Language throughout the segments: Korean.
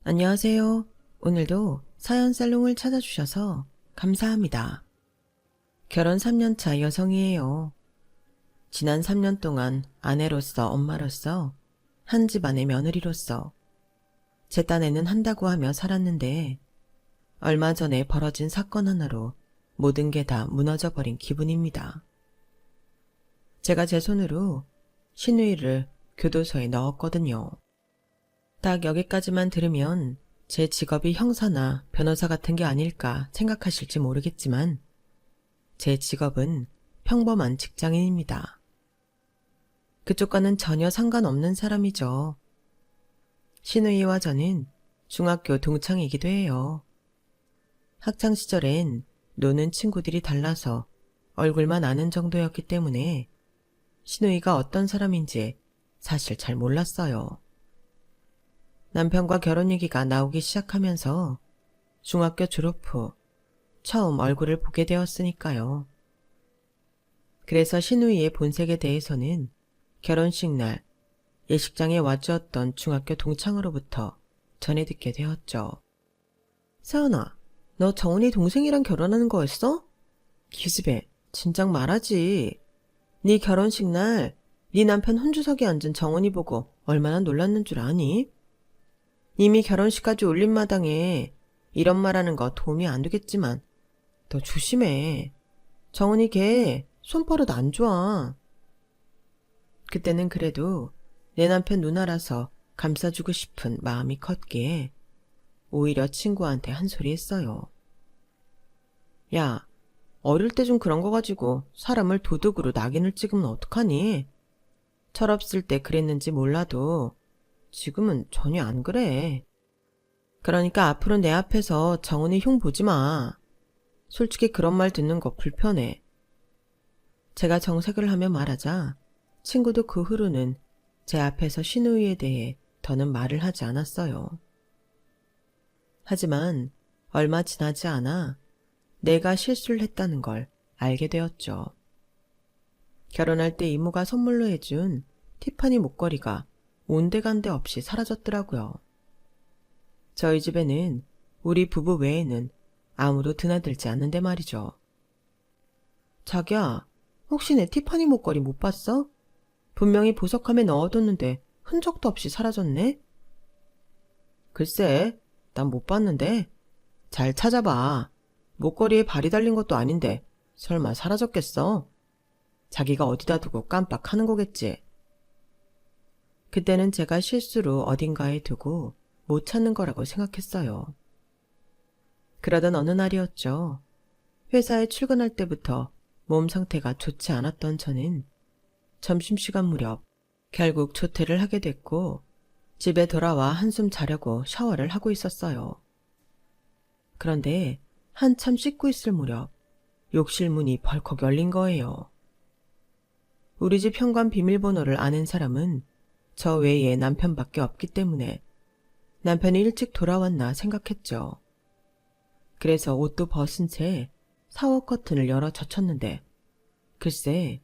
안녕하세요. 오늘도 사연 살롱을 찾아주셔서 감사합니다. 결혼 3년차 여성이에요. 지난 3년 동안 아내로서 엄마로서 한 집안의 며느리로서 제 딴에는 한다고 하며 살았는데 얼마 전에 벌어진 사건 하나로 모든 게 다 무너져 버린 기분입니다. 제가 제 손으로 신우이를 교도소에 넣었거든요. 딱 여기까지만 들으면 제 직업이 형사나 변호사 같은 게 아닐까 생각하실지 모르겠지만 제 직업은 평범한 직장인입니다. 그쪽과는 전혀 상관없는 사람이죠. 신우이와 저는 중학교 동창이기도 해요. 학창시절엔 노는 친구들이 달라서 얼굴만 아는 정도였기 때문에 신우이가 어떤 사람인지 사실 잘 몰랐어요. 남편과 결혼 얘기가 나오기 시작하면서 중학교 졸업 후 처음 얼굴을 보게 되었으니까요. 그래서 신우이의 본색에 대해서는 결혼식 날 예식장에 와주었던 중학교 동창으로부터 전해 듣게 되었죠. 세연아, 너 정은이 동생이랑 결혼하는 거였어? 기집애, 진작 말하지. 네 결혼식 날 네 남편 혼주석에 앉은 정은이 보고 얼마나 놀랐는 줄 아니? 이미 결혼식까지 올린 마당에 이런 말하는 거 도움이 안 되겠지만 너 조심해. 정은이 걔 손버릇 안 좋아. 그때는 그래도 내 남편 누나라서 감싸주고 싶은 마음이 컸기에 오히려 친구한테 한 소리 했어요. 야, 어릴 때 좀 그런 거 가지고 사람을 도둑으로 낙인을 찍으면 어떡하니? 철없을 때 그랬는지 몰라도 지금은 전혀 안 그래. 그러니까 앞으로 내 앞에서 정은이 흉 보지 마. 솔직히 그런 말 듣는 거 불편해. 제가 정색을 하며 말하자 친구도 그 후로는 제 앞에서 신우이에 대해 더는 말을 하지 않았어요. 하지만 얼마 지나지 않아 내가 실수를 했다는 걸 알게 되었죠. 결혼할 때 이모가 선물로 해준 티파니 목걸이가 온데간데 없이 사라졌더라고요. 저희 집에는 우리 부부 외에는 아무도 드나들지 않는데 말이죠. 자기야, 혹시 내 티파니 목걸이 못 봤어? 분명히 보석함에 넣어뒀는데 흔적도 없이 사라졌네? 글쎄, 난 못 봤는데. 잘 찾아봐. 목걸이에 발이 달린 것도 아닌데 설마 사라졌겠어? 자기가 어디다 두고 깜빡하는 거겠지. 그때는 제가 실수로 어딘가에 두고 못 찾는 거라고 생각했어요. 그러던 어느 날이었죠. 회사에 출근할 때부터 몸 상태가 좋지 않았던 저는 점심시간 무렵 결국 조퇴를 하게 됐고 집에 돌아와 한숨 자려고 샤워를 하고 있었어요. 그런데 한참 씻고 있을 무렵 욕실 문이 벌컥 열린 거예요. 우리 집 현관 비밀번호를 아는 사람은 저 외에 남편밖에 없기 때문에 남편이 일찍 돌아왔나 생각했죠. 그래서 옷도 벗은 채 샤워 커튼을 열어 젖혔는데 글쎄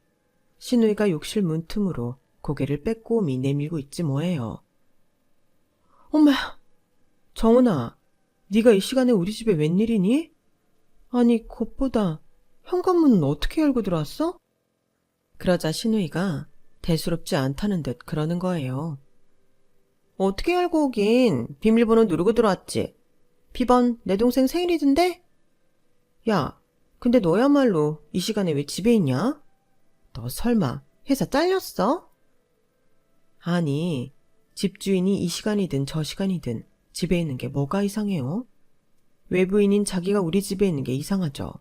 신우이가 욕실 문틈으로 고개를 빼꼼히 내밀고 있지 뭐예요. 엄마야, 정은아, 네가 이 시간에 우리 집에 웬일이니? 아니 곧 현관문은 어떻게 열고 들어왔어? 그러자 신우이가 대수롭지 않다는 듯 그러는 거예요. 어떻게 열고 오긴 비밀번호 누르고 들어왔지. 비번 내 동생 생일이던데? 야, 근데 너야말로 이 시간에 왜 집에 있냐? 너 설마 회사 잘렸어? 아니, 집주인이 이 시간이든 저 시간이든 집에 있는 게 뭐가 이상해요? 외부인인 자기가 우리 집에 있는 게 이상하죠.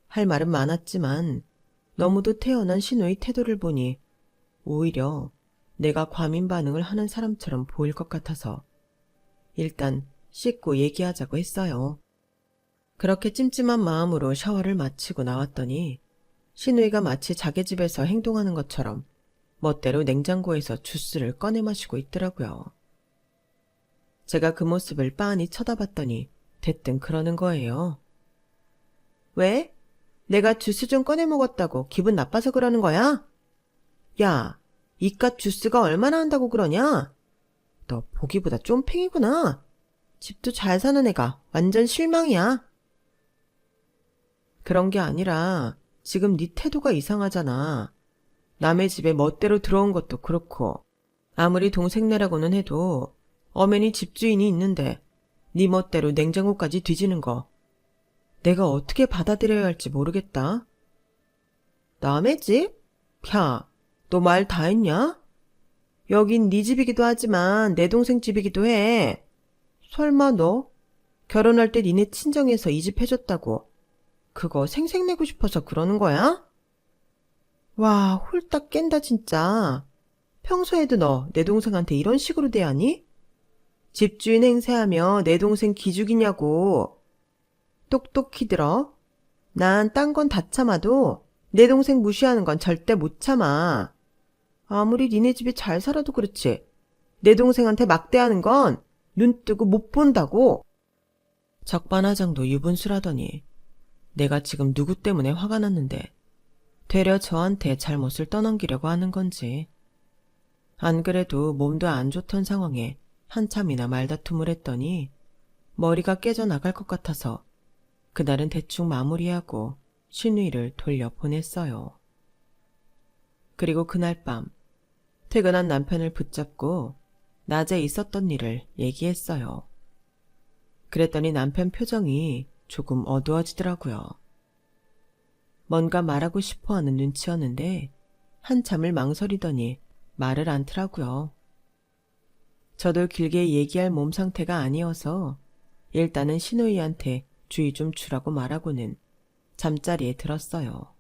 할 말은 많았지만 너무도 태어난 신우의 태도를 보니 오히려 내가 과민 반응을 하는 사람처럼 보일 것 같아서 일단 씻고 얘기하자고 했어요. 그렇게 찜찜한 마음으로 샤워를 마치고 나왔더니 신우이가 마치 자기 집에서 행동하는 것처럼 멋대로 냉장고에서 주스를 꺼내 마시고 있더라고요. 제가 그 모습을 빤히 쳐다봤더니 대뜸 그러는 거예요. 왜? 내가 주스 좀 꺼내 먹었다고 기분 나빠서 그러는 거야? 야, 이깟 주스가 얼마나 한다고 그러냐? 너 보기보다 쫌팽이구나. 집도 잘 사는 애가 완전 실망이야. 그런 게 아니라 지금 네 태도가 이상하잖아. 남의 집에 멋대로 들어온 것도 그렇고 아무리 동생네라고는 해도 엄연히 집주인이 있는데 네 멋대로 냉장고까지 뒤지는 거 내가 어떻게 받아들여야 할지 모르겠다. 남의 집? 야, 너 말 다 했냐? 여긴 네 집이기도 하지만 내 동생 집이기도 해. 설마 너 결혼할 때 니네 친정에서 이 집 해줬다고 그거 생색내고 싶어서 그러는 거야? 와, 홀딱 깬다 진짜. 평소에도 너 내 동생한테 이런 식으로 대하니? 집주인 행세하며 내 동생 기죽이냐고. 똑똑히 들어. 난 딴 건 다 참아도 내 동생 무시하는 건 절대 못 참아. 아무리 니네 집이 잘 살아도 그렇지. 내 동생한테 막대하는 건 눈 뜨고 못 본다고. 적반하장도 유분수라더니 내가 지금 누구 때문에 화가 났는데 되려 저한테 잘못을 떠넘기려고 하는 건지. 안 그래도 몸도 안 좋던 상황에 한참이나 말다툼을 했더니 머리가 깨져나갈 것 같아서 그날은 대충 마무리하고 신우이를 돌려보냈어요. 그리고 그날 밤 퇴근한 남편을 붙잡고 낮에 있었던 일을 얘기했어요. 그랬더니 남편 표정이 조금 어두워지더라고요. 뭔가 말하고 싶어하는 눈치였는데 한참을 망설이더니 말을 않더라고요. 저도 길게 얘기할 몸 상태가 아니어서 일단은 신우이한테 주의 좀 주라고 말하고는 잠자리에 들었어요.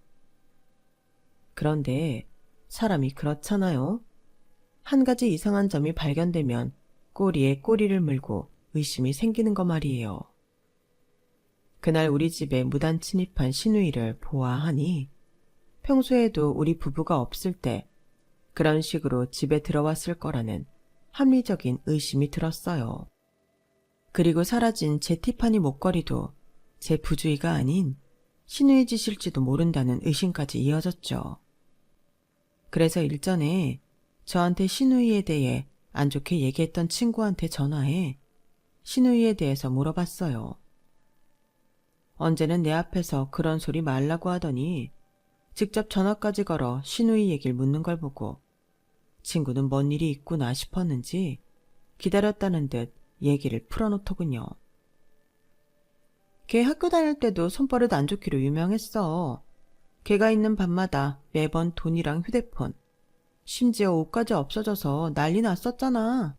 그런데 사람이 그렇잖아요. 한 가지 이상한 점이 발견되면 꼬리에 꼬리를 물고 의심이 생기는 거 말이에요. 그날 우리 집에 무단 침입한 신우이를 보아하니 평소에도 우리 부부가 없을 때 그런 식으로 집에 들어왔을 거라는 합리적인 의심이 들었어요. 그리고 사라진 제 티파니 목걸이도 제 부주의가 아닌 신우이 짓일지도 모른다는 의심까지 이어졌죠. 그래서 일전에 저한테 신우이에 대해 안 좋게 얘기했던 친구한테 전화해 신우이에 대해서 물어봤어요. 언제는 내 앞에서 그런 소리 말라고 하더니 직접 전화까지 걸어 신우이 얘기를 묻는 걸 보고 친구는 뭔 일이 있구나 싶었는지 기다렸다는 듯 얘기를 풀어놓더군요. 걔 학교 다닐 때도 손버릇 안 좋기로 유명했어. 걔가 있는 밤마다 매번 돈이랑 휴대폰, 심지어 옷까지 없어져서 난리 났었잖아.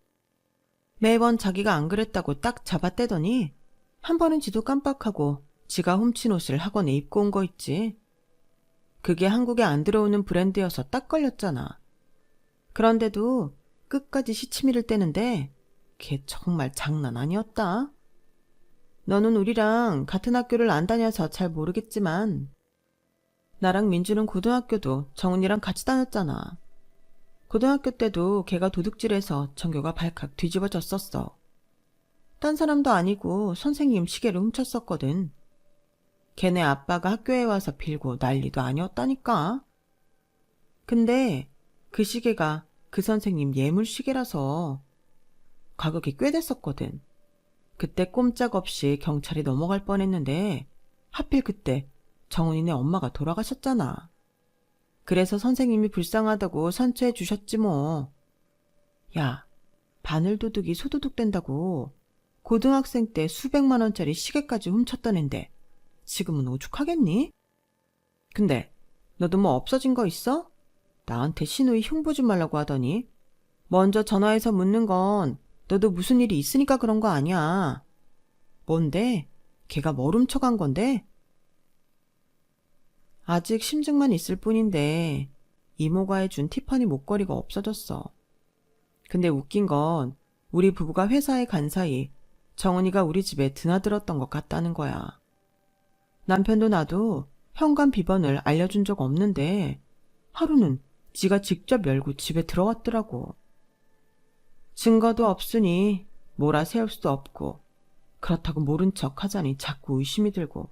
매번 자기가 안 그랬다고 딱 잡아떼더니 한 번은 지도 깜빡하고 지가 훔친 옷을 학원에 입고 온 거 있지. 그게 한국에 안 들어오는 브랜드여서 딱 걸렸잖아. 그런데도 끝까지 시치미를 떼는데 걔 정말 장난 아니었다. 너는 우리랑 같은 학교를 안 다녀서 잘 모르겠지만 나랑 민주는 고등학교도 정은이랑 같이 다녔잖아. 고등학교 때도 걔가 도둑질해서 전교가 발칵 뒤집어졌었어. 딴 사람도 아니고 선생님 시계를 훔쳤었거든. 걔네 아빠가 학교에 와서 빌고 난리도 아니었다니까. 근데 그 시계가 그 선생님 예물 시계라서 가격이 꽤 됐었거든. 그때 꼼짝없이 경찰이 넘어갈 뻔했는데 하필 그때 정은이네 엄마가 돌아가셨잖아. 그래서 선생님이 불쌍하다고 산처해 주셨지 뭐. 야, 바늘도둑이 소도둑 된다고 고등학생 때 수백만 원짜리 시계까지 훔쳤던 앤데 지금은 오죽하겠니? 근데 너도 뭐 없어진 거 있어? 나한테 신우이 흉보 좀 말라고 하더니 먼저 전화해서 묻는 건 너도 무슨 일이 있으니까 그런 거 아니야. 뭔데? 걔가 뭘 훔쳐간 건데? 아직 심증만 있을 뿐인데 이모가 해준 티파니 목걸이가 없어졌어. 근데 웃긴 건 우리 부부가 회사에 간 사이 정은이가 우리 집에 드나들었던 것 같다는 거야. 남편도 나도 현관 비번을 알려준 적 없는데 하루는 지가 직접 열고 집에 들어왔더라고. 증거도 없으니 몰아세울 수도 없고 그렇다고 모른 척 하자니 자꾸 의심이 들고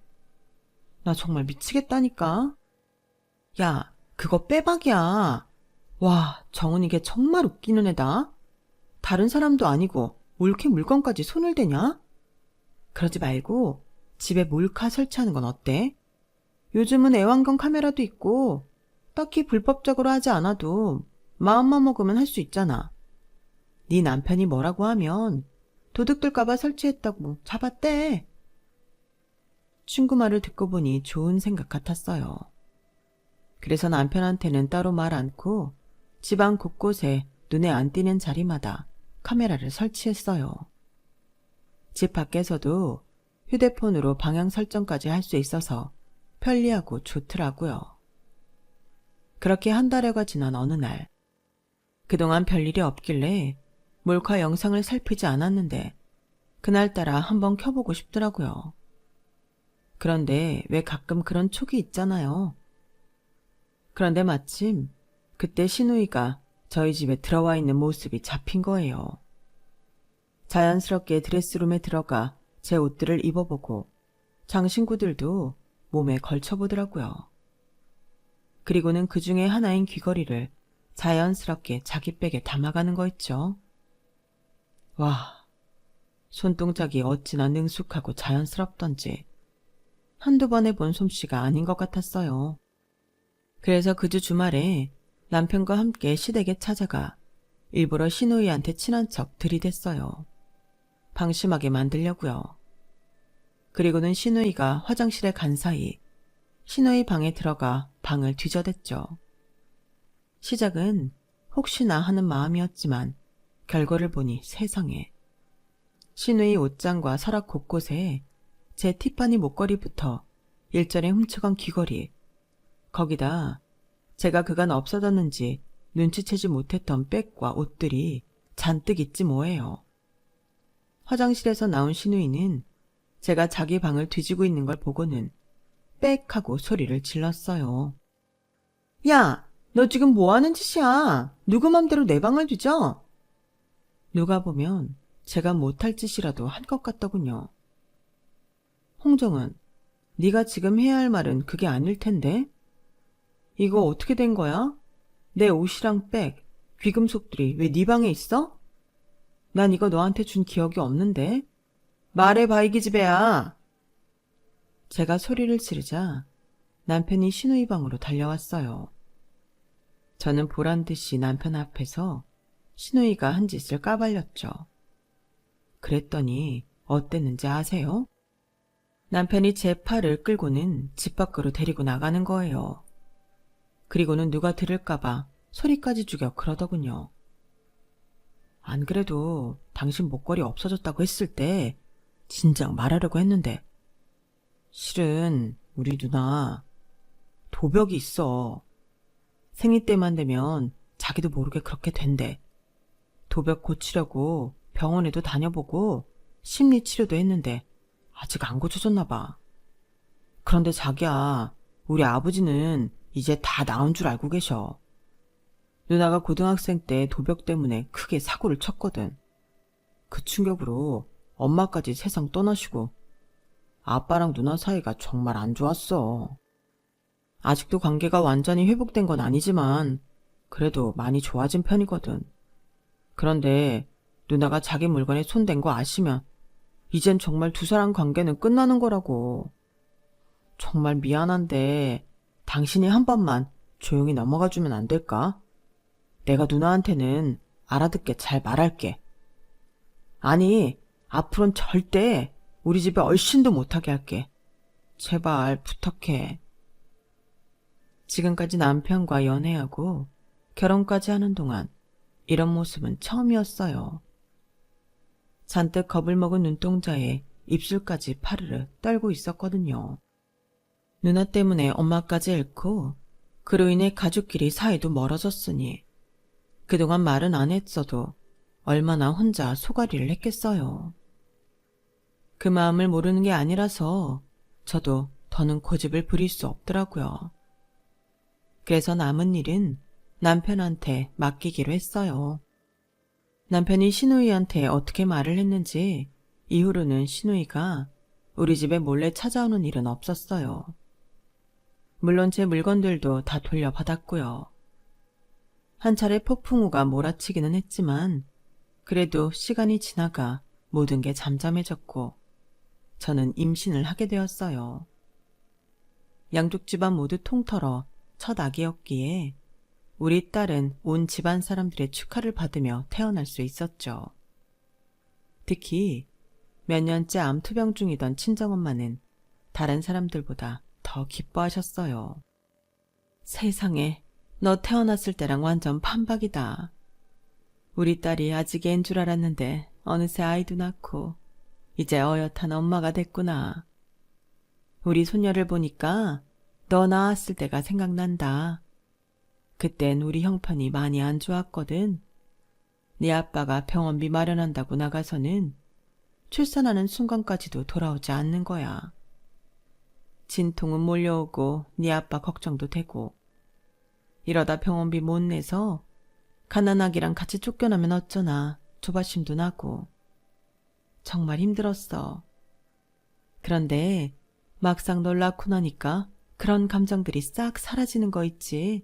나 정말 미치겠다니까. 야, 그거 빼박이야. 와, 정은이 걔 정말 웃기는 애다. 다른 사람도 아니고 올케 물건까지 손을 대냐? 그러지 말고 집에 몰카 설치하는 건 어때? 요즘은 애완견 카메라도 있고 딱히 불법적으로 하지 않아도 마음만 먹으면 할 수 있잖아. 네 남편이 뭐라고 하면 도둑들까봐 설치했다고 잡았대. 친구 말을 듣고 보니 좋은 생각 같았어요. 그래서 남편한테는 따로 말 않고 집안 곳곳에 눈에 안 띄는 자리마다 카메라를 설치했어요. 집 밖에서도 휴대폰으로 방향 설정까지 할 수 있어서 편리하고 좋더라고요. 그렇게 한 달여가 지난 어느 날, 그동안 별일이 없길래 몰카 영상을 살피지 않았는데 그날따라 한번 켜보고 싶더라고요. 그런데 왜 가끔 그런 촉이 있잖아요. 그런데 마침 그때 신우이가 저희 집에 들어와 있는 모습이 잡힌 거예요. 자연스럽게 드레스룸에 들어가 제 옷들을 입어보고 장신구들도 몸에 걸쳐보더라고요. 그리고는 그 중에 하나인 귀걸이를 자연스럽게 자기 백에 담아가는 거 있죠. 와, 손동작이 어찌나 능숙하고 자연스럽던지 한두 번 해본 솜씨가 아닌 것 같았어요. 그래서 그 주 주말에 남편과 함께 시댁에 찾아가 일부러 신우이한테 친한 척 들이댔어요. 방심하게 만들려고요. 그리고는 신우이가 화장실에 간 사이 신우이 방에 들어가 방을 뒤져댔죠. 시작은 혹시나 하는 마음이었지만 결과를 보니 세상에. 신우이 옷장과 서랍 곳곳에 제 티파니 목걸이부터 일전에 훔쳐간 귀걸이, 거기다 제가 그간 없어졌는지 눈치채지 못했던 백과 옷들이 잔뜩 있지 뭐예요. 화장실에서 나온 신우이는 제가 자기 방을 뒤지고 있는 걸 보고는 빽 하고 소리를 질렀어요. 야, 너 지금 뭐 하는 짓이야? 누구 맘대로 내 방을 뒤져? 누가 보면 제가 못할 짓이라도 한 것 같더군요. 홍정은, 네가 지금 해야 할 말은 그게 아닐 텐데? 이거 어떻게 된 거야? 내 옷이랑 백, 귀금속들이 왜 네 방에 있어? 난 이거 너한테 준 기억이 없는데? 말해봐, 이 기집애야. 제가 소리를 지르자 남편이 신우이 방으로 달려왔어요. 저는 보란듯이 남편 앞에서 신우이가 한 짓을 까발렸죠. 그랬더니 어땠는지 아세요? 남편이 제 팔을 끌고는 집 밖으로 데리고 나가는 거예요. 그리고는 누가 들을까봐 소리까지 죽여 그러더군요. 안 그래도 당신 목걸이 없어졌다고 했을 때 진작 말하려고 했는데 실은 우리 누나 도벽이 있어. 생리 때만 되면 자기도 모르게 그렇게 된대. 도벽 고치려고 병원에도 다녀보고 심리치료도 했는데 아직 안 고쳐졌나 봐. 그런데 자기야, 우리 아버지는 이제 다 나은 줄 알고 계셔. 누나가 고등학생 때 도벽 때문에 크게 사고를 쳤거든. 그 충격으로 엄마까지 세상 떠나시고 아빠랑 누나 사이가 정말 안 좋았어. 아직도 관계가 완전히 회복된 건 아니지만 그래도 많이 좋아진 편이거든. 그런데 누나가 자기 물건에 손댄 거 아시면 이젠 정말 두 사람 관계는 끝나는 거라고. 정말 미안한데 당신이 한 번만 조용히 넘어가 주면 안 될까? 내가 누나한테는 알아듣게 잘 말할게. 아니, 앞으로는 절대 우리 집에 얼씬도 못하게 할게. 제발 부탁해. 지금까지 남편과 연애하고 결혼까지 하는 동안 이런 모습은 처음이었어요. 잔뜩 겁을 먹은 눈동자에 입술까지 파르르 떨고 있었거든요. 누나 때문에 엄마까지 잃고 그로 인해 가족끼리 사이도 멀어졌으니 그동안 말은 안 했어도 얼마나 혼자 소가리를 했겠어요. 그 마음을 모르는 게 아니라서 저도 더는 고집을 부릴 수 없더라고요. 그래서 남은 일은 남편한테 맡기기로 했어요. 남편이 신우이한테 어떻게 말을 했는지 이후로는 신우이가 우리 집에 몰래 찾아오는 일은 없었어요. 물론 제 물건들도 다 돌려받았고요. 한 차례 폭풍우가 몰아치기는 했지만 그래도 시간이 지나가 모든 게 잠잠해졌고 저는 임신을 하게 되었어요. 양쪽 집안 모두 통틀어 첫 아기였기에 우리 딸은 온 집안 사람들의 축하를 받으며 태어날 수 있었죠. 특히 몇 년째 암투병 중이던 친정엄마는 다른 사람들보다 더 기뻐하셨어요. 세상에, 너 태어났을 때랑 완전 판박이다. 우리 딸이 아직 애인 줄 알았는데 어느새 아이도 낳고 이제 어엿한 엄마가 됐구나. 우리 손녀를 보니까 너 낳았을 때가 생각난다. 그땐 우리 형편이 많이 안 좋았거든. 네 아빠가 병원비 마련한다고 나가서는 출산하는 순간까지도 돌아오지 않는 거야. 진통은 몰려오고 네 아빠 걱정도 되고 이러다 병원비 못 내서 갓난아기랑 같이 쫓겨나면 어쩌나 조바심도 나고 정말 힘들었어. 그런데 막상 널 낳고 나니까 그런 감정들이 싹 사라지는 거 있지.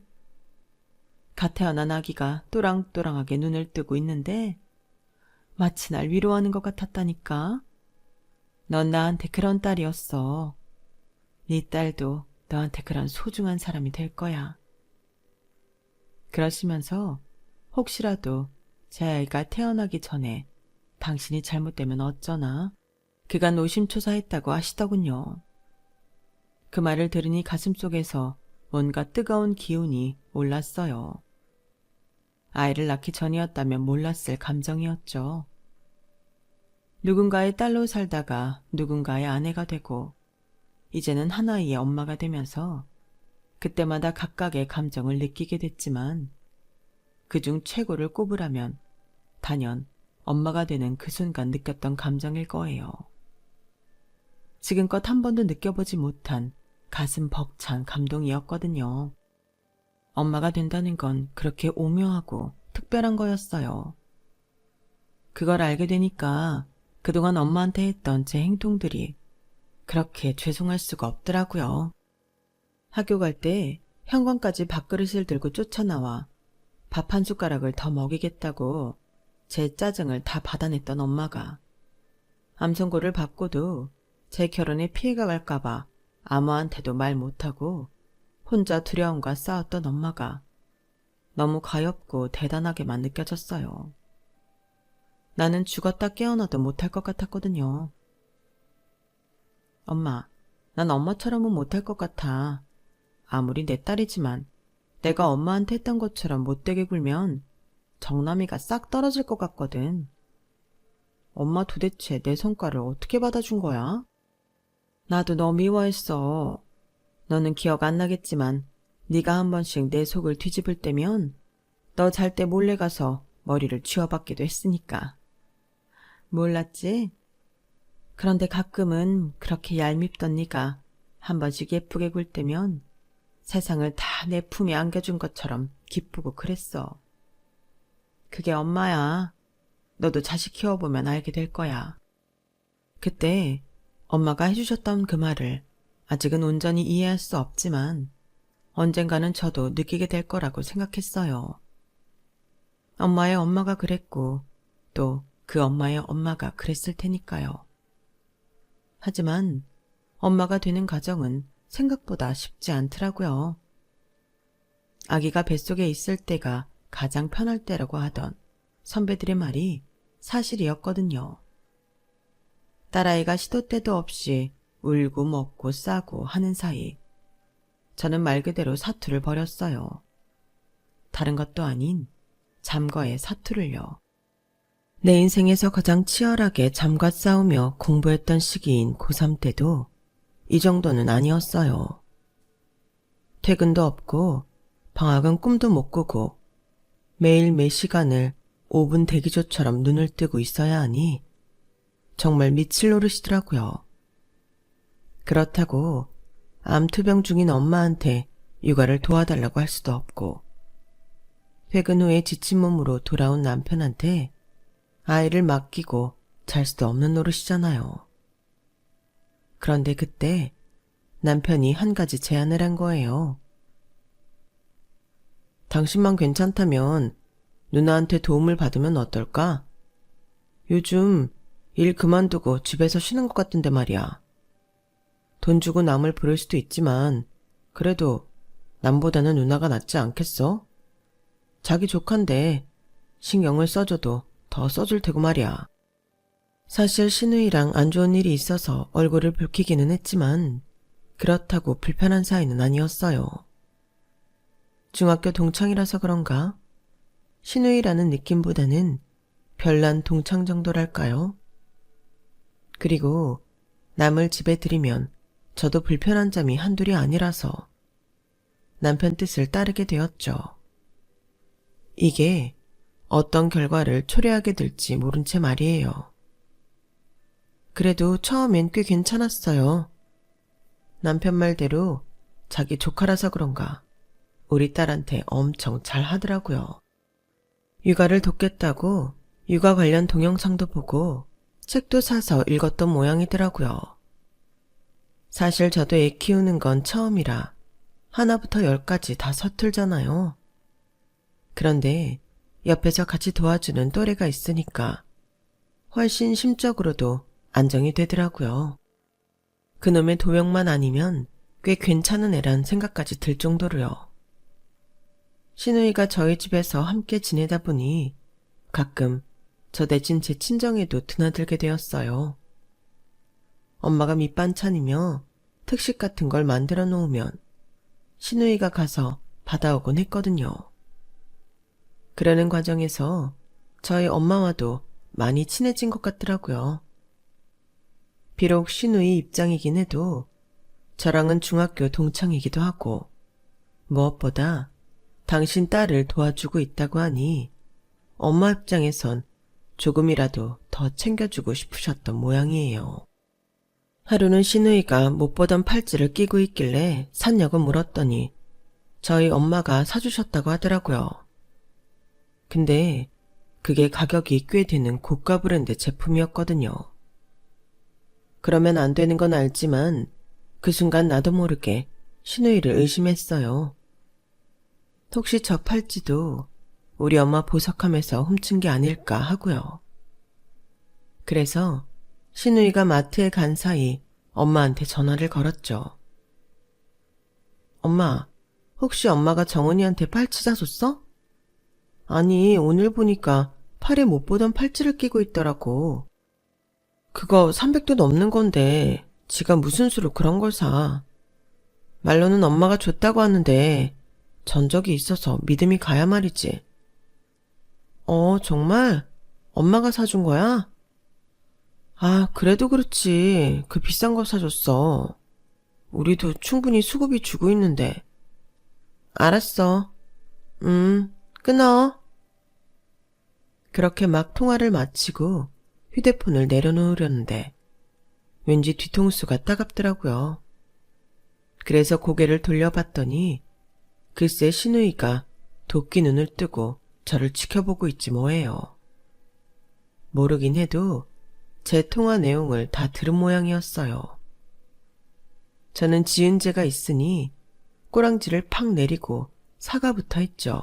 갓 태어난 아기가 또랑또랑하게 눈을 뜨고 있는데 마치 날 위로하는 것 같았다니까. 넌 나한테 그런 딸이었어. 네 딸도 너한테 그런 소중한 사람이 될 거야. 그러시면서 혹시라도 제 아이가 태어나기 전에 당신이 잘못되면 어쩌나 그가 노심초사했다고 하시더군요. 그 말을 들으니 가슴속에서 뭔가 뜨거운 기운이 올랐어요. 아이를 낳기 전이었다면 몰랐을 감정이었죠. 누군가의 딸로 살다가 누군가의 아내가 되고 이제는 하나의 엄마가 되면서 그때마다 각각의 감정을 느끼게 됐지만 그중 최고를 꼽으라면 단연 엄마가 되는 그 순간 느꼈던 감정일 거예요. 지금껏 한 번도 느껴보지 못한 가슴 벅찬 감동이었거든요. 엄마가 된다는 건 그렇게 오묘하고 특별한 거였어요. 그걸 알게 되니까 그동안 엄마한테 했던 제 행동들이 그렇게 죄송할 수가 없더라고요. 학교 갈 때 현관까지 밥그릇을 들고 쫓아나와 밥 한 숟가락을 더 먹이겠다고 제 짜증을 다 받아냈던 엄마가 암 선고를 받고도 제 결혼에 피해가 갈까봐 아무한테도 말 못하고 혼자 두려움과 싸웠던 엄마가 너무 가엾고 대단하게만 느껴졌어요. 나는 죽었다 깨어나도 못할 것 같았거든요. 엄마, 난 엄마처럼은 못할 것 같아. 아무리 내 딸이지만 내가 엄마한테 했던 것처럼 못되게 굴면 정남이가 싹 떨어질 것 같거든. 엄마 도대체 내 성과를 어떻게 받아준 거야? 나도 너 미워했어. 너는 기억 안 나겠지만 네가 한 번씩 내 속을 뒤집을 때면 너 잘 때 몰래 가서 머리를 쥐어박기도 했으니까. 몰랐지? 그런데 가끔은 그렇게 얄밉던 네가 한 번씩 예쁘게 굴 때면 세상을 다 내 품에 안겨준 것처럼 기쁘고 그랬어. 그게 엄마야. 너도 자식 키워보면 알게 될 거야. 그때 엄마가 해주셨던 그 말을 아직은 온전히 이해할 수 없지만 언젠가는 저도 느끼게 될 거라고 생각했어요. 엄마의 엄마가 그랬고 또 그 엄마의 엄마가 그랬을 테니까요. 하지만 엄마가 되는 과정은 생각보다 쉽지 않더라고요. 아기가 뱃속에 있을 때가 가장 편할 때라고 하던 선배들의 말이 사실이었거든요. 딸아이가 시도 때도 없이 울고 먹고 싸고 하는 사이 저는 말 그대로 사투를 벌였어요. 다른 것도 아닌 잠과의 사투를요. 내 인생에서 가장 치열하게 잠과 싸우며 공부했던 시기인 고3 때도 이 정도는 아니었어요. 퇴근도 없고 방학은 꿈도 못 꾸고 매일 매 시간을 5분 대기조처럼 눈을 뜨고 있어야 하니 정말 미칠 노릇이더라고요. 그렇다고 암투병 중인 엄마한테 육아를 도와달라고 할 수도 없고 퇴근 후에 지친 몸으로 돌아온 남편한테 아이를 맡기고 잘 수도 없는 노릇이잖아요. 그런데 그때 남편이 한 가지 제안을 한 거예요. 당신만 괜찮다면 누나한테 도움을 받으면 어떨까? 요즘 일 그만두고 집에서 쉬는 것 같은데 말이야. 돈 주고 남을 부를 수도 있지만 그래도 남보다는 누나가 낫지 않겠어? 자기 조카인데 신경을 써줘도 더 써줄 테고 말이야. 사실 신우이랑 안 좋은 일이 있어서 얼굴을 붉히기는 했지만 그렇다고 불편한 사이는 아니었어요. 중학교 동창이라서 그런가? 신우이라는 느낌보다는 별난 동창 정도랄까요? 그리고 남을 집에 들이면 저도 불편한 점이 한둘이 아니라서 남편 뜻을 따르게 되었죠. 이게 어떤 결과를 초래하게 될지 모른 채 말이에요. 그래도 처음엔 꽤 괜찮았어요. 남편 말대로 자기 조카라서 그런가 우리 딸한테 엄청 잘 하더라고요. 육아를 돕겠다고 육아 관련 동영상도 보고 책도 사서 읽었던 모양이더라고요. 사실 저도 애 키우는 건 처음이라 하나부터 열까지 다 서툴잖아요. 그런데 옆에서 같이 도와주는 또래가 있으니까 훨씬 심적으로도 안정이 되더라고요. 그놈의 도형만 아니면 꽤 괜찮은 애란 생각까지 들 정도로요. 신우이가 저희 집에서 함께 지내다 보니 가끔 저 내진 제 친정에도 드나들게 되었어요. 엄마가 밑반찬이며 특식 같은 걸 만들어 놓으면 신우이가 가서 받아오곤 했거든요. 그러는 과정에서 저희 엄마와도 많이 친해진 것 같더라고요. 비록 신우이 입장이긴 해도 저랑은 중학교 동창이기도 하고 무엇보다 당신 딸을 도와주고 있다고 하니 엄마 입장에선 조금이라도 더 챙겨주고 싶으셨던 모양이에요. 하루는 신우이가 못 보던 팔찌를 끼고 있길래 샀냐고 물었더니 저희 엄마가 사주셨다고 하더라고요. 근데 그게 가격이 꽤 되는 고가 브랜드 제품이었거든요. 그러면 안 되는 건 알지만 그 순간 나도 모르게 신우이를 의심했어요. 혹시 저 팔찌도 우리 엄마 보석함에서 훔친 게 아닐까 하고요. 그래서 신우이가 마트에 간 사이 엄마한테 전화를 걸었죠. 엄마, 혹시 엄마가 정은이한테 팔찌 사줬어? 아니, 오늘 보니까 팔에 못 보던 팔찌를 끼고 있더라고. 그거 300도 넘는 건데 지가 무슨 수로 그런 걸 사. 말로는 엄마가 줬다고 하는데 전적이 있어서 믿음이 가야 말이지. 정말? 엄마가 사준 거야? 아, 그래도 그렇지. 그 비싼 거 사줬어. 우리도 충분히 수고비 주고 있는데. 알았어. 끊어. 그렇게 막 통화를 마치고 휴대폰을 내려놓으려는데 왠지 뒤통수가 따갑더라고요. 그래서 고개를 돌려봤더니 글쎄 신우이가 도끼 눈을 뜨고 저를 지켜보고 있지 뭐예요. 모르긴 해도 제 통화 내용을 다 들은 모양이었어요. 저는 지은 죄가 있으니 꼬랑지를 팍 내리고 사과부터 했죠.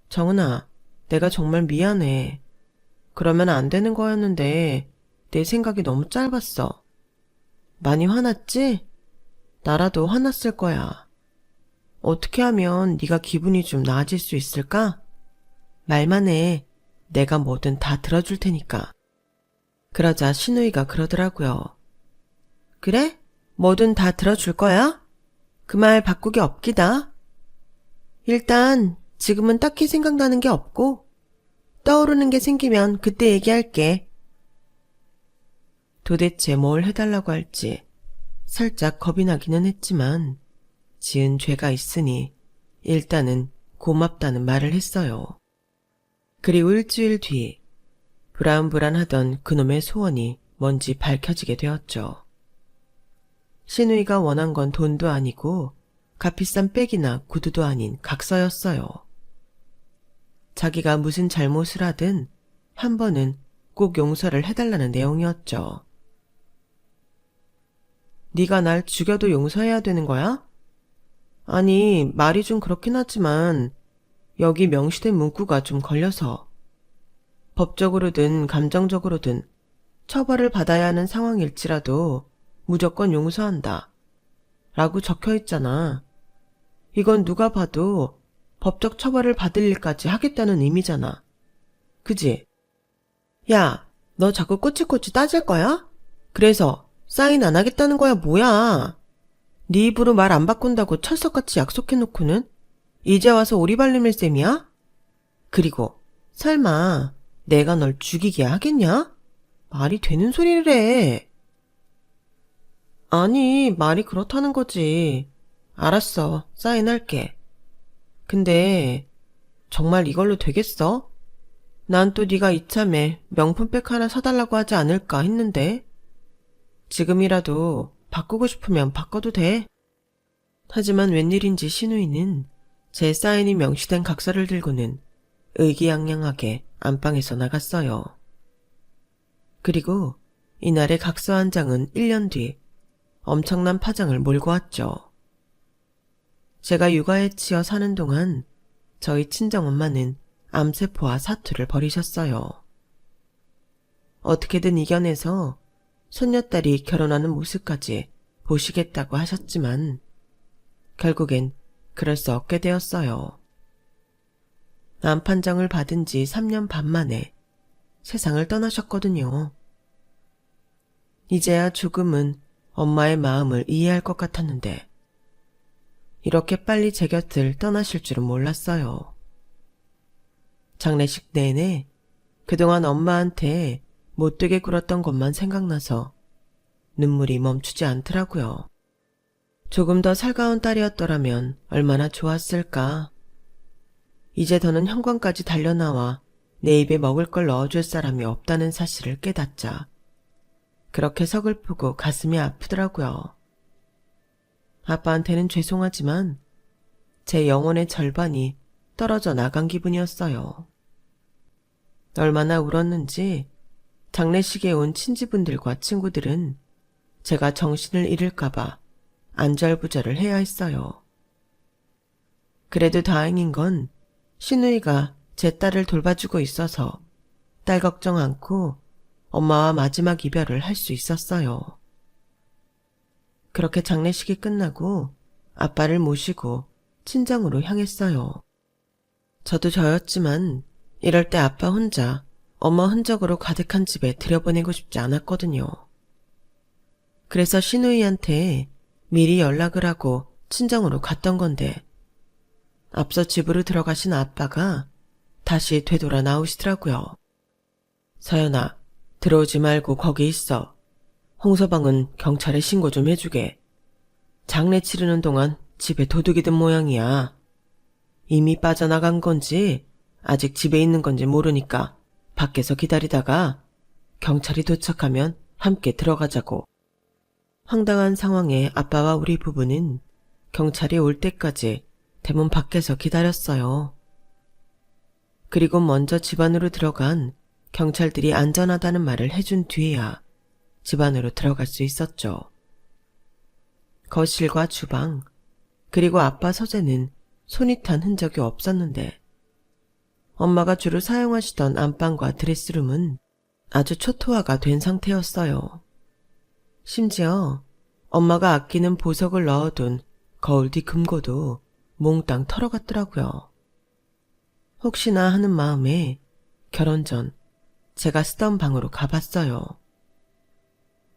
정은아, 내가 정말 미안해. 그러면 안 되는 거였는데 내 생각이 너무 짧았어. 많이 화났지? 나라도 화났을 거야. 어떻게 하면 네가 기분이 좀 나아질 수 있을까? 말만 해. 내가 뭐든 다 들어줄 테니까. 그러자 신우이가 그러더라고요. 그래? 뭐든 다 들어줄 거야? 그 말 바꾸기 없기다. 일단 지금은 딱히 생각나는 게 없고 떠오르는 게 생기면 그때 얘기할게. 도대체 뭘 해달라고 할지 살짝 겁이 나기는 했지만 지은 죄가 있으니 일단은 고맙다는 말을 했어요. 그리고 일주일 뒤 불안불안하던 그놈의 소원이 뭔지 밝혀지게 되었죠. 신우이가 원한 건 돈도 아니고 값비싼 백이나 구두도 아닌 각서였어요. 자기가 무슨 잘못을 하든 한 번은 꼭 용서를 해달라는 내용이었죠. 네가 날 죽여도 용서해야 되는 거야? 아니, 말이 좀 그렇긴 하지만 여기 명시된 문구가 좀 걸려서. 법적으로든 감정적으로든 처벌을 받아야 하는 상황일지라도 무조건 용서한다. 라고 적혀 있잖아. 이건 누가 봐도 법적 처벌을 받을 일까지 하겠다는 의미잖아. 그지? 야, 너 자꾸 꼬치꼬치 따질 거야? 그래서 사인 안 하겠다는 거야 뭐야? 네 입으로 말 안 바꾼다고 철석같이 약속해놓고는 이제 와서 오리발림일 셈이야? 그리고 설마 내가 널 죽이게 하겠냐? 말이 되는 소리를 해. 아니, 말이 그렇다는 거지. 알았어, 사인할게. 근데 정말 이걸로 되겠어? 난 또 네가 이참에 명품백 하나 사달라고 하지 않을까 했는데. 지금이라도 바꾸고 싶으면 바꿔도 돼. 하지만 웬일인지 신우이는 제 사인이 명시된 각서를 들고는 의기양양하게 안방에서 나갔어요. 그리고 이날의 각서 한 장은 1년 뒤 엄청난 파장을 몰고 왔죠. 제가 육아에 치여 사는 동안 저희 친정엄마는 암세포와 사투를 벌이셨어요. 어떻게든 이겨내서 손녀딸이 결혼하는 모습까지 보시겠다고 하셨지만 결국엔 그럴 수 없게 되었어요. 암 판정을 받은 지 3년 반 만에 세상을 떠나셨거든요. 이제야 조금은 엄마의 마음을 이해할 것 같았는데 이렇게 빨리 제 곁을 떠나실 줄은 몰랐어요. 장례식 내내 그동안 엄마한테 못되게 굴었던 것만 생각나서 눈물이 멈추지 않더라고요. 조금 더 살가운 딸이었더라면 얼마나 좋았을까. 이제 더는 현관까지 달려나와 내 입에 먹을 걸 넣어줄 사람이 없다는 사실을 깨닫자 그렇게 서글프고 가슴이 아프더라고요. 아빠한테는 죄송하지만 제 영혼의 절반이 떨어져 나간 기분이었어요. 얼마나 울었는지 장례식에 온 친지분들과 친구들은 제가 정신을 잃을까봐 안절부절을 해야 했어요. 그래도 다행인 건 신우이가 제 딸을 돌봐주고 있어서 딸 걱정 않고 엄마와 마지막 이별을 할 수 있었어요. 그렇게 장례식이 끝나고 아빠를 모시고 친정으로 향했어요. 저도 저였지만 이럴 때 아빠 혼자 엄마 흔적으로 가득한 집에 들여보내고 싶지 않았거든요. 그래서 신우이한테 미리 연락을 하고 친정으로 갔던 건데 앞서 집으로 들어가신 아빠가 다시 되돌아 나오시더라고요. 서연아, 들어오지 말고 거기 있어. 홍서방은 경찰에 신고 좀 해주게. 장례 치르는 동안 집에 도둑이 든 모양이야. 이미 빠져나간 건지 아직 집에 있는 건지 모르니까 밖에서 기다리다가 경찰이 도착하면 함께 들어가자고. 황당한 상황에 아빠와 우리 부부는 경찰이 올 때까지 대문 밖에서 기다렸어요. 그리고 먼저 집 안으로 들어간 경찰들이 안전하다는 말을 해준 뒤에야 집 안으로 들어갈 수 있었죠. 거실과 주방, 그리고 아빠 서재는 손이 탄 흔적이 없었는데 엄마가 주로 사용하시던 안방과 드레스룸은 아주 초토화가 된 상태였어요. 심지어 엄마가 아끼는 보석을 넣어둔 거울 뒤 금고도 몽땅 털어갔더라고요. 혹시나 하는 마음에 결혼 전 제가 쓰던 방으로 가봤어요.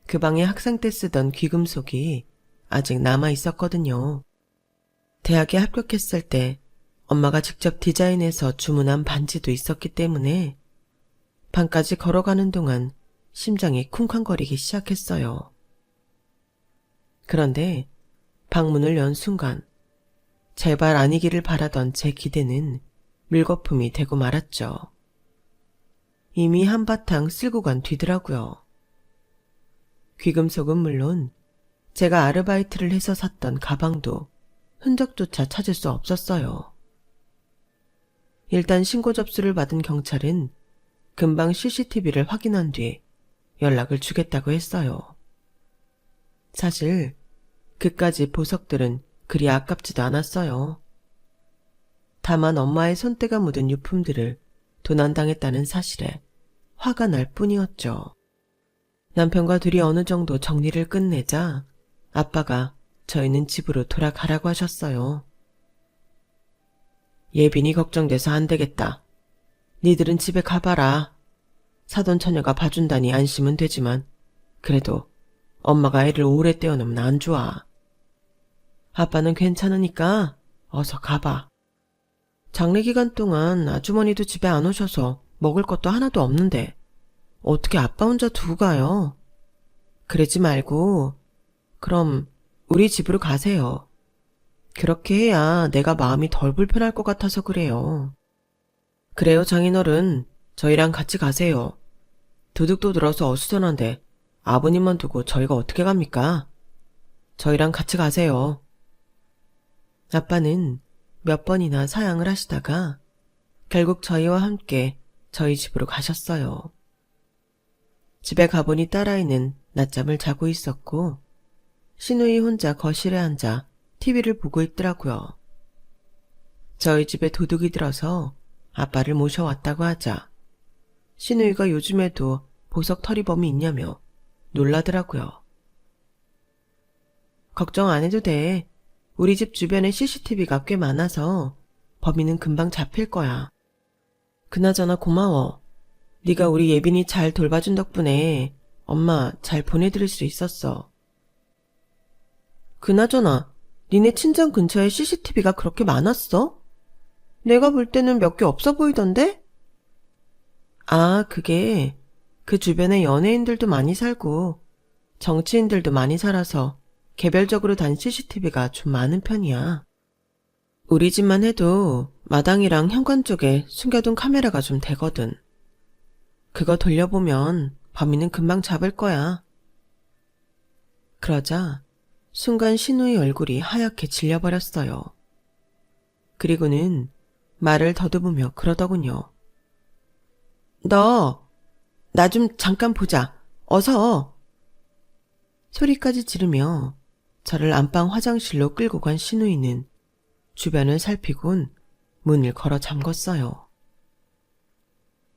그 방에 학생 때 쓰던 귀금속이 아직 남아 있었거든요. 대학에 합격했을 때 엄마가 직접 디자인해서 주문한 반지도 있었기 때문에 방까지 걸어가는 동안 심장이 쿵쾅거리기 시작했어요. 그런데 방문을 연 순간 제발 아니기를 바라던 제 기대는 물거품이 되고 말았죠. 이미 한바탕 쓸고 간 뒤더라고요. 귀금속은 물론 제가 아르바이트를 해서 샀던 가방도 흔적조차 찾을 수 없었어요. 일단 신고 접수를 받은 경찰은 금방 CCTV를 확인한 뒤 연락을 주겠다고 했어요. 사실 그까지 보석들은 그리 아깝지도 않았어요. 다만 엄마의 손때가 묻은 유품들을 도난당했다는 사실에 화가 날 뿐이었죠. 남편과 둘이 어느 정도 정리를 끝내자 아빠가 저희는 집으로 돌아가라고 하셨어요. 예빈이 걱정돼서 안 되겠다. 니들은 집에 가봐라. 사돈 처녀가 봐준다니 안심은 되지만 그래도 엄마가 애를 오래 떼어놓으면 안 좋아. 아빠는 괜찮으니까 어서 가봐. 장례 기간 동안 아주머니도 집에 안 오셔서 먹을 것도 하나도 없는데 어떻게 아빠 혼자 두고 가요? 그러지 말고 그럼 우리 집으로 가세요. 그렇게 해야 내가 마음이 덜 불편할 것 같아서 그래요. 그래요, 장인어른. 저희랑 같이 가세요. 도둑도 들어서 어수선한데 아버님만 두고 저희가 어떻게 갑니까? 저희랑 같이 가세요. 아빠는 몇 번이나 사양을 하시다가 결국 저희와 함께 저희 집으로 가셨어요. 집에 가보니 딸아이는 낮잠을 자고 있었고 시누이 혼자 거실에 앉아 TV를 보고 있더라고요. 저희 집에 도둑이 들어서 아빠를 모셔왔다고 하자 시누이가 요즘에도 보석 털이범이 있냐며 놀라더라고요. 걱정 안 해도 돼. 우리 집 주변에 CCTV가 꽤 많아서 범인은 금방 잡힐 거야. 그나저나 고마워. 네가 우리 예빈이 잘 돌봐준 덕분에 엄마 잘 보내드릴 수 있었어. 그나저나 니네 친정 근처에 CCTV가 그렇게 많았어? 내가 볼 때는 몇 개 없어 보이던데? 아, 그게 그 주변에 연예인들도 많이 살고 정치인들도 많이 살아서 개별적으로 단 CCTV가 좀 많은 편이야. 우리 집만 해도 마당이랑 현관 쪽에 숨겨둔 카메라가 좀 되거든. 그거 돌려보면 범인은 금방 잡을 거야. 그러자 순간 신우의 얼굴이 하얗게 질려버렸어요. 그리고는 말을 더듬으며 그러더군요. 너, 나 좀 잠깐 보자. 어서. 소리까지 지르며 저를 안방 화장실로 끌고 간 시누이는 주변을 살피곤 문을 걸어 잠궜어요.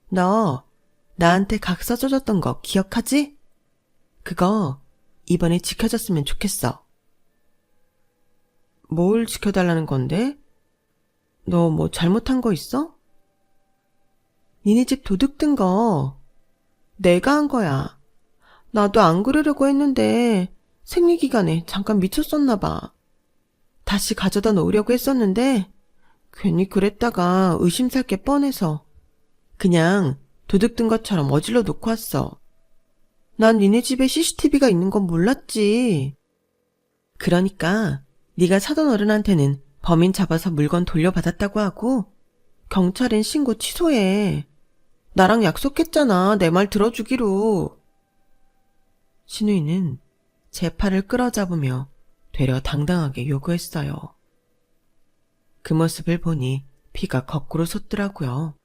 너 나한테 각 써줘줬던 거 기억하지? 그거 이번에 지켜줬으면 좋겠어. 뭘 지켜달라는 건데? 너 뭐 잘못한 거 있어? 니네 집 도둑 든 거 내가 한 거야. 나도 안 그러려고 했는데 생리기간에 잠깐 미쳤었나 봐. 다시 가져다 놓으려고 했었는데 괜히 그랬다가 의심 살 게 뻔해서 그냥 도둑 든 것처럼 어질러 놓고 왔어. 난 니네 집에 CCTV가 있는 건 몰랐지. 그러니까 네가 사돈 어른한테는 범인 잡아서 물건 돌려받았다고 하고 경찰엔 신고 취소해. 나랑 약속했잖아. 내 말 들어주기로. 신우이는 제 팔을 끌어잡으며 되려 당당하게 요구했어요. 그 모습을 보니 피가 거꾸로 솟더라고요.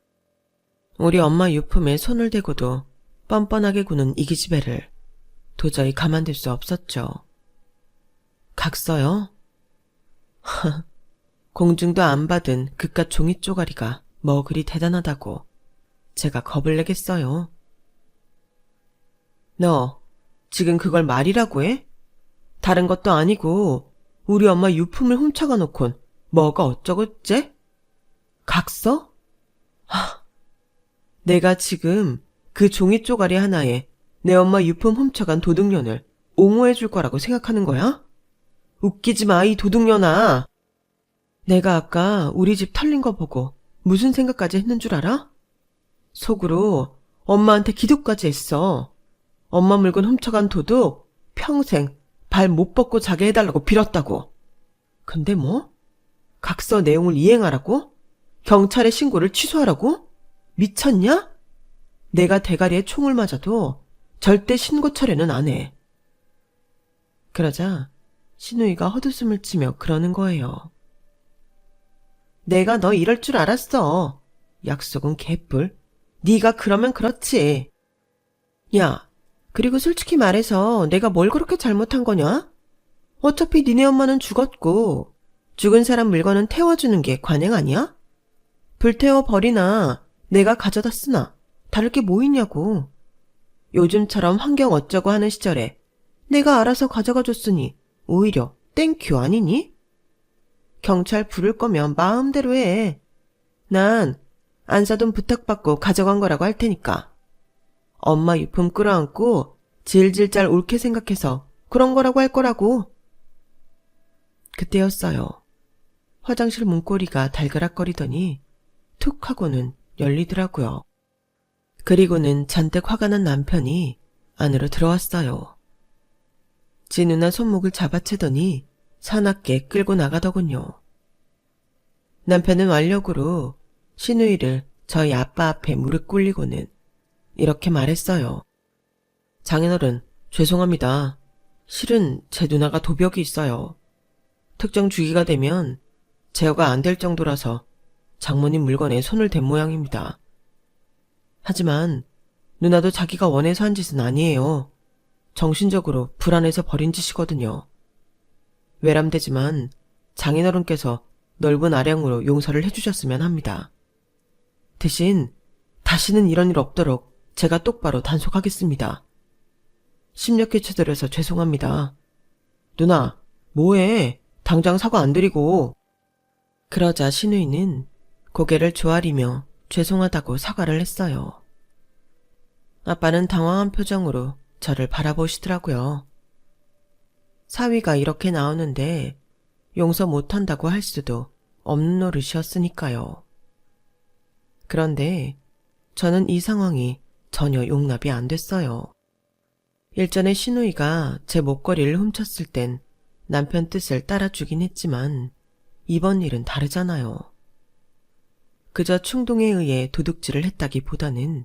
우리 엄마 유품에 손을 대고도 뻔뻔하게 구는 이 기집애를 도저히 가만둘 수 없었죠. 각서요? 공중도 안 받은 그깟 종이 쪼가리가 뭐 그리 대단하다고 제가 겁을 내겠어요. 너 지금 그걸 말이라고 해? 다른 것도 아니고 우리 엄마 유품을 훔쳐가 놓곤 뭐가 어쩌고째? 각서? 내가 지금 그 종이 쪼가리 하나에 내 엄마 유품 훔쳐간 도둑년을 옹호해 줄 거라고 생각하는 거야? 웃기지 마, 이 도둑년아. 내가 아까 우리 집 털린 거 보고 무슨 생각까지 했는 줄 알아? 속으로 엄마한테 기도까지 했어. 엄마 물건 훔쳐간 도둑 평생 발 못 뻗고 자게 해달라고 빌었다고. 근데 뭐? 각서 내용을 이행하라고? 경찰에 신고를 취소하라고? 미쳤냐? 내가 대가리에 총을 맞아도 절대 신고 철회는 안 해. 그러자 신우이가 헛웃음을 치며 그러는 거예요. 내가 너 이럴 줄 알았어. 약속은 개뿔. 네가 그러면 그렇지. 야, 그리고 솔직히 말해서 내가 뭘 그렇게 잘못한 거냐? 어차피 니네 엄마는 죽었고 죽은 사람 물건은 태워주는 게 관행 아니야? 불태워 버리나 내가 가져다 쓰나 다를 게 뭐 있냐고. 요즘처럼 환경 어쩌고 하는 시절에 내가 알아서 가져가 줬으니 오히려 땡큐 아니니? 경찰 부를 거면 마음대로 해. 난 안사돈 부탁받고 가져간 거라고 할 테니까. 엄마 유품 끌어안고 질질 잘 옳게 생각해서 그런 거라고 할 거라고. 그때였어요. 화장실 문고리가 달그락거리더니 툭 하고는 열리더라고요. 그리고는 잔뜩 화가 난 남편이 안으로 들어왔어요. 지 누나 손목을 잡아채더니 사납게 끌고 나가더군요. 남편은 완력으로 시누이를 저희 아빠 앞에 무릎 꿇리고는 이렇게 말했어요. 장인어른, 죄송합니다. 실은 제 누나가 도벽이 있어요. 특정 주기가 되면 제어가 안 될 정도라서 장모님 물건에 손을 댄 모양입니다. 하지만 누나도 자기가 원해서 한 짓은 아니에요. 정신적으로 불안해서 벌인 짓이거든요. 외람되지만 장인어른께서 넓은 아량으로 용서를 해주셨으면 합니다. 대신 다시는 이런 일 없도록 제가 똑바로 단속하겠습니다. 심렵게 쳐들여서 죄송합니다. 누나, 뭐해? 당장 사과 안 드리고. 그러자 시누이는 고개를 조아리며 죄송하다고 사과를 했어요. 아빠는 당황한 표정으로 저를 바라보시더라고요. 사위가 이렇게 나오는데 용서 못한다고 할 수도 없는 노릇이었으니까요. 그런데 저는 이 상황이 전혀 용납이 안 됐어요. 일전에 시누이가 제 목걸이를 훔쳤을 땐 남편 뜻을 따라주긴 했지만 이번 일은 다르잖아요. 그저 충동에 의해 도둑질을 했다기보다는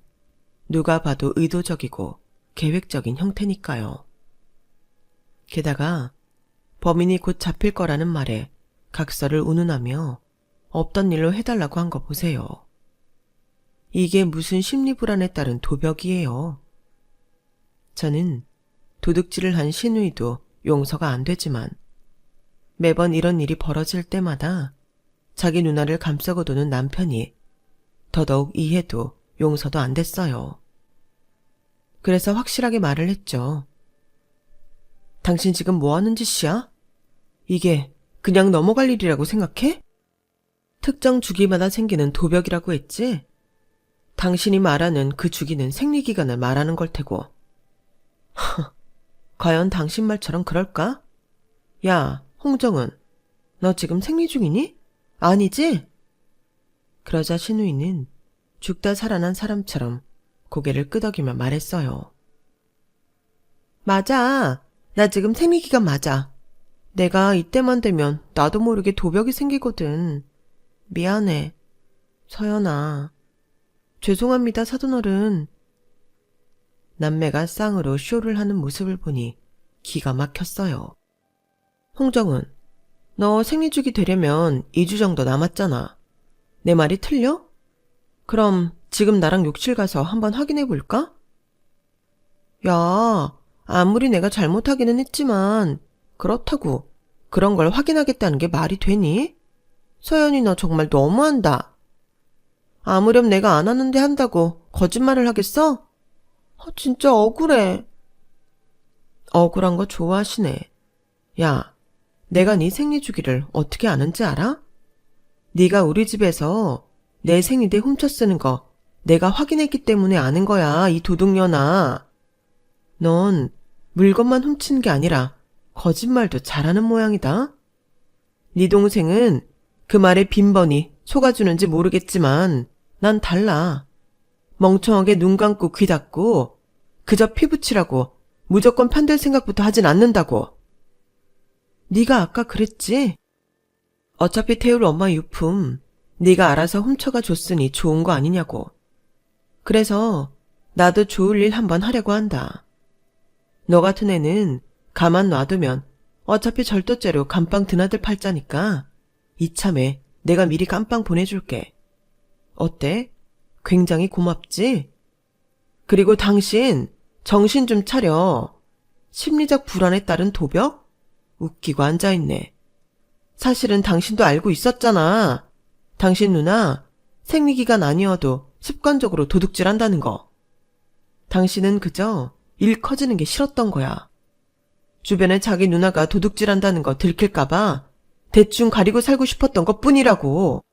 누가 봐도 의도적이고 계획적인 형태니까요. 게다가 범인이 곧 잡힐 거라는 말에 각서를 운운하며 없던 일로 해달라고 한 거 보세요. 이게 무슨 심리불안에 따른 도벽이에요. 저는 도둑질을 한 시누이도 용서가 안 되지만 매번 이런 일이 벌어질 때마다 자기 누나를 감싸고 도는 남편이 더더욱 이해도 용서도 안 됐어요. 그래서 확실하게 말을 했죠. 당신 지금 뭐 하는 짓이야? 이게 그냥 넘어갈 일이라고 생각해? 특정 주기마다 생기는 도벽이라고 했지? 당신이 말하는 그 주기는 생리기간을 말하는 걸 테고. 과연 당신 말처럼 그럴까? 야, 홍정은, 너 지금 생리 중이니? 아니지? 그러자 시누이는 죽다 살아난 사람처럼 고개를 끄덕이며 말했어요. 맞아. 나 지금 생리기간 맞아. 내가 이때만 되면 나도 모르게 도벽이 생기거든. 미안해. 서연아. 죄송합니다, 사돈어른. 남매가 쌍으로 쇼를 하는 모습을 보니 기가 막혔어요. 홍정은, 너 생리주기 되려면 2주 정도 남았잖아. 내 말이 틀려? 그럼 지금 나랑 욕실 가서 한번 확인해 볼까? 야, 아무리 내가 잘못하기는 했지만 그렇다고 그런 걸 확인하겠다는 게 말이 되니? 서연이 너 정말 너무한다. 아무렴 내가 안 하는데 한다고 거짓말을 하겠어? 진짜 억울해. 억울한 거 좋아하시네. 야, 내가 네 생리 주기를 어떻게 아는지 알아? 네가 우리 집에서 내 생리대 훔쳐 쓰는 거 내가 확인했기 때문에 아는 거야, 이 도둑년아. 넌 물건만 훔치는 게 아니라 거짓말도 잘하는 모양이다. 네 동생은 그 말에 빈번히 속아주는지 모르겠지만 난 달라. 멍청하게 눈 감고 귀 닫고 그저 피부치라고 무조건 편들 생각부터 하진 않는다고. 네가 아까 그랬지? 어차피 태울 엄마 유품 네가 알아서 훔쳐가 줬으니 좋은 거 아니냐고. 그래서 나도 좋을 일 한번 하려고 한다. 너 같은 애는 가만 놔두면 어차피 절도죄로 감빵 드나들 팔자니까 이참에 내가 미리 감빵 보내줄게. 어때? 굉장히 고맙지? 그리고 당신 정신 좀 차려. 심리적 불안에 따른 도벽? 웃기고 앉아있네. 사실은 당신도 알고 있었잖아. 당신 누나 생리기간 아니어도 습관적으로 도둑질한다는 거. 당신은 그저 일 커지는 게 싫었던 거야. 주변에 자기 누나가 도둑질한다는 거 들킬까봐 대충 가리고 살고 싶었던 것 뿐이라고.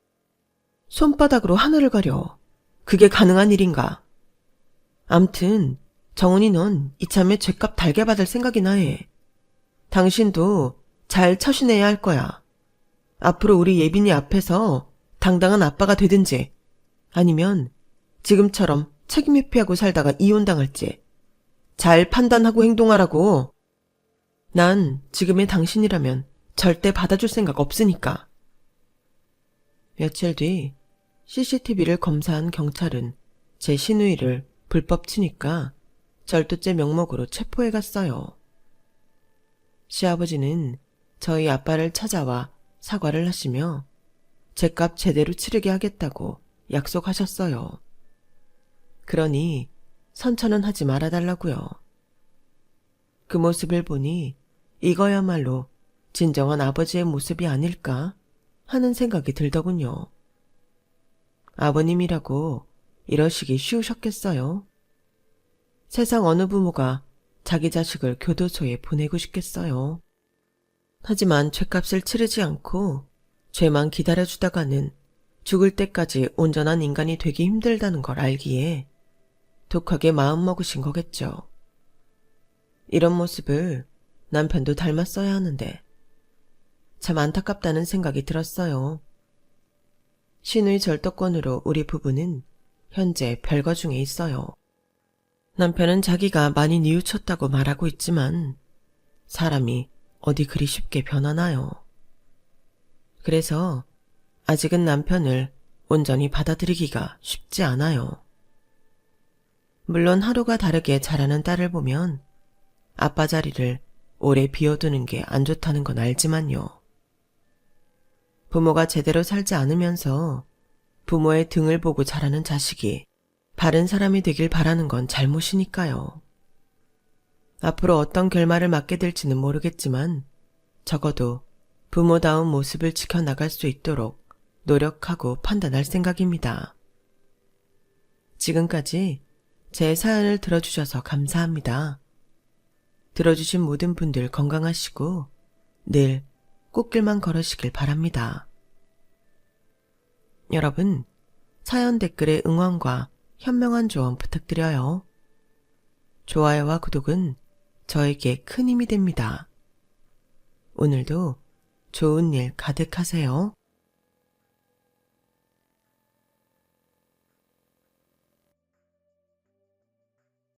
손바닥으로 하늘을 가려. 그게 가능한 일인가? 암튼 정훈이 넌 이참에 죗값 달게 받을 생각이나 해. 당신도 잘 처신해야 할 거야. 앞으로 우리 예빈이 앞에서 당당한 아빠가 되든지 아니면 지금처럼 책임 회피하고 살다가 이혼당할지 잘 판단하고 행동하라고. 난 지금의 당신이라면 절대 받아줄 생각 없으니까. 며칠 뒤 CCTV를 검사한 경찰은 제 시누이를 불법 치니까 절도죄 명목으로 체포해 갔어요. 시아버지는 저희 아빠를 찾아와 사과를 하시며 죗값 제대로 치르게 하겠다고 약속하셨어요. 그러니 선처는 하지 말아달라고요. 그 모습을 보니 이거야말로 진정한 아버지의 모습이 아닐까 하는 생각이 들더군요. 아버님이라고 이러시기 쉬우셨겠어요? 세상 어느 부모가 자기 자식을 교도소에 보내고 싶겠어요. 하지만 죗값을 치르지 않고 죄만 기다려주다가는 죽을 때까지 온전한 인간이 되기 힘들다는 걸 알기에 독하게 마음먹으신 거겠죠. 이런 모습을 남편도 닮았어야 하는데 참 안타깝다는 생각이 들었어요. 시누이 절도건으로 우리 부부는 현재 별거 중에 있어요. 남편은 자기가 많이 뉘우쳤다고 말하고 있지만 사람이 어디 그리 쉽게 변하나요? 그래서 아직은 남편을 온전히 받아들이기가 쉽지 않아요. 물론 하루가 다르게 자라는 딸을 보면 아빠 자리를 오래 비워두는 게 안 좋다는 건 알지만요. 부모가 제대로 살지 않으면서 부모의 등을 보고 자라는 자식이 바른 사람이 되길 바라는 건 잘못이니까요. 앞으로 어떤 결말을 맞게 될지는 모르겠지만 적어도 부모다운 모습을 지켜나갈 수 있도록 노력하고 판단할 생각입니다. 지금까지 제 사연을 들어주셔서 감사합니다. 들어주신 모든 분들 건강하시고 늘 꽃길만 걸으시길 바랍니다. 여러분, 사연 댓글에 응원과 현명한 조언 부탁드려요. 좋아요와 구독은 저에게 큰 힘이 됩니다. 오늘도 좋은 일 가득하세요.